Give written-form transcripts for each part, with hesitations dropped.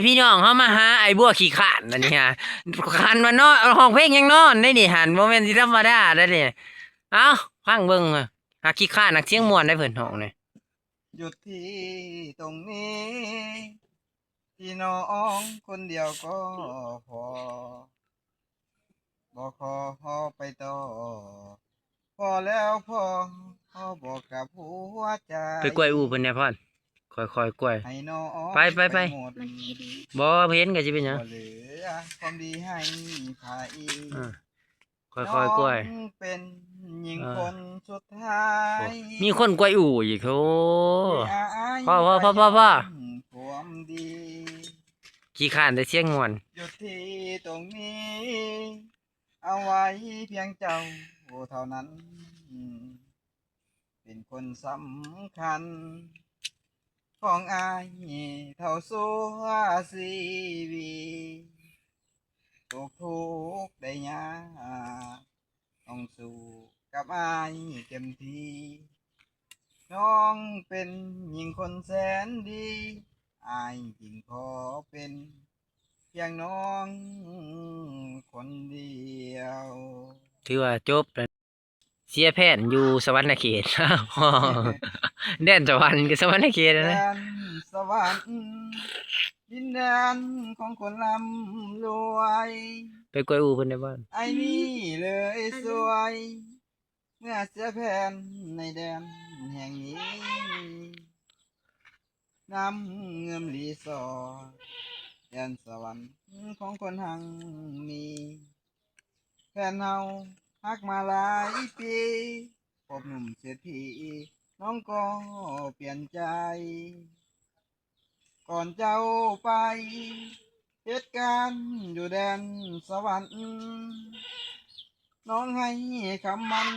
พี่น้องเขามาหาไอ้บัวขี้ข่านอันนี้ฮะขันมานอนห้องเพลงยังนอนได้นี่หันโมเมนต์ที่ธรรมดาได้นี่เอ้าฟังเบิ่งอะหาขี้ข่านนักเสียงม่วนได้เพิ่นห้องนี่หยุดที่ตรงนี้พี่น้องคนเดียวก็พอบอกขอไปต่อพอแล้วพอบอกกับหัวใจไปกล้วยอูเพิ่นแน่พ่อนค่อยๆกล้วยให้น้องไปหมดบ่เห็นก็สิเป็นหยังบ่เหลือความดีให้ใครอ่าน้ค่ออยๆกล้วยงเป็นหญิงคอ่านสุดท้าโอ้ยมีคนกล้วยอูอีกโอ้ที่อายพ่อความดี ขี้ข่านได้เสียงม่วนหยุดที่ตรงนี้เอาไว้เพียงเจ้าเท่านั้นเป็นคนสำคัญของอายเท่าสัวชีวีตกทุกข์ได้ยากต้องสู้กับอายเต็มที่น้องเป็นหญิงคนแสนดีอายจึงขอเป็นเพียงน้องคนเดียวถือว่าจบแล้วเสียแพทย์อยู่สวรรณเขต แดนสวรรค์กับสวรรณเขตแดนะนสวรรค์ดินแดนของคนร่ำรวย ไปกล้วยอูเพิ่นได้บ่ไอ้นี่เลยสวยเมื่อเสียแผ่นในแดนแห่งนี้น้ำเงิมรีสอร์ทแดนสวรรค์ของคนหังมีแฟนเฮาฮักมาหลายปีพบหนุ่มเศรษฐีน้องก็เปลี่ยนใจ ก่อนเจ้าไปเหตุการณ์อยู่แดนสวรรค์น้องให้คำมัน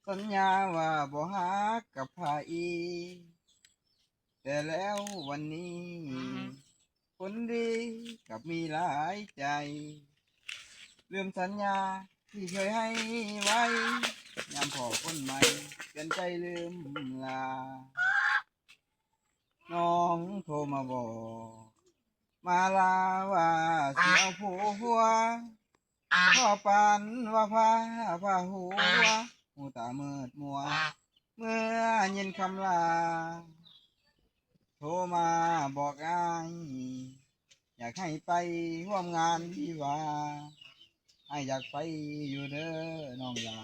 สัญญาว่าบ่ฮักกับไผแต่แล้ววันนี้คนดีกับมีหลายใจลืมสัญญาที่เคยให้ไว้ยามพอคนใหม่เปลี่ยนใจลืมลาน้องโทรมาบอกมาลาว่าสิเอาผัวพ่อปันว่าพาหัวหูตาเมิดมัวเมื่อยินคำลาโทรมาบอกอ้ายอยากให้ไปร่วมงานวิวาอ้ายอยากไปอยู่เด้อน้องลา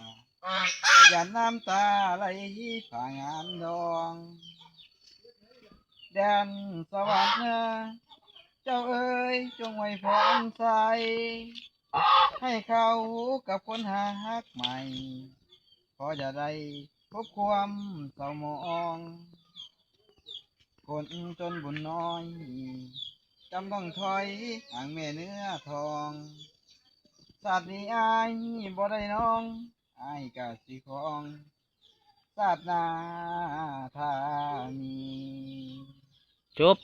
แต่อย่าน้ำตาไหลผ่างานดองแดนสวรรค์เจ้าเอ๋ยจงไว้พรใสให้เขากับคนหาฮักใหม่พอจะได้พบความเศร้าหมองคนจนบุญน้อยจำต้องถอยห่างแม่เนื้อทองศาสตร์นี้อายบ่ได้น้องอายกะสิของศาสตร์นาทามีจบ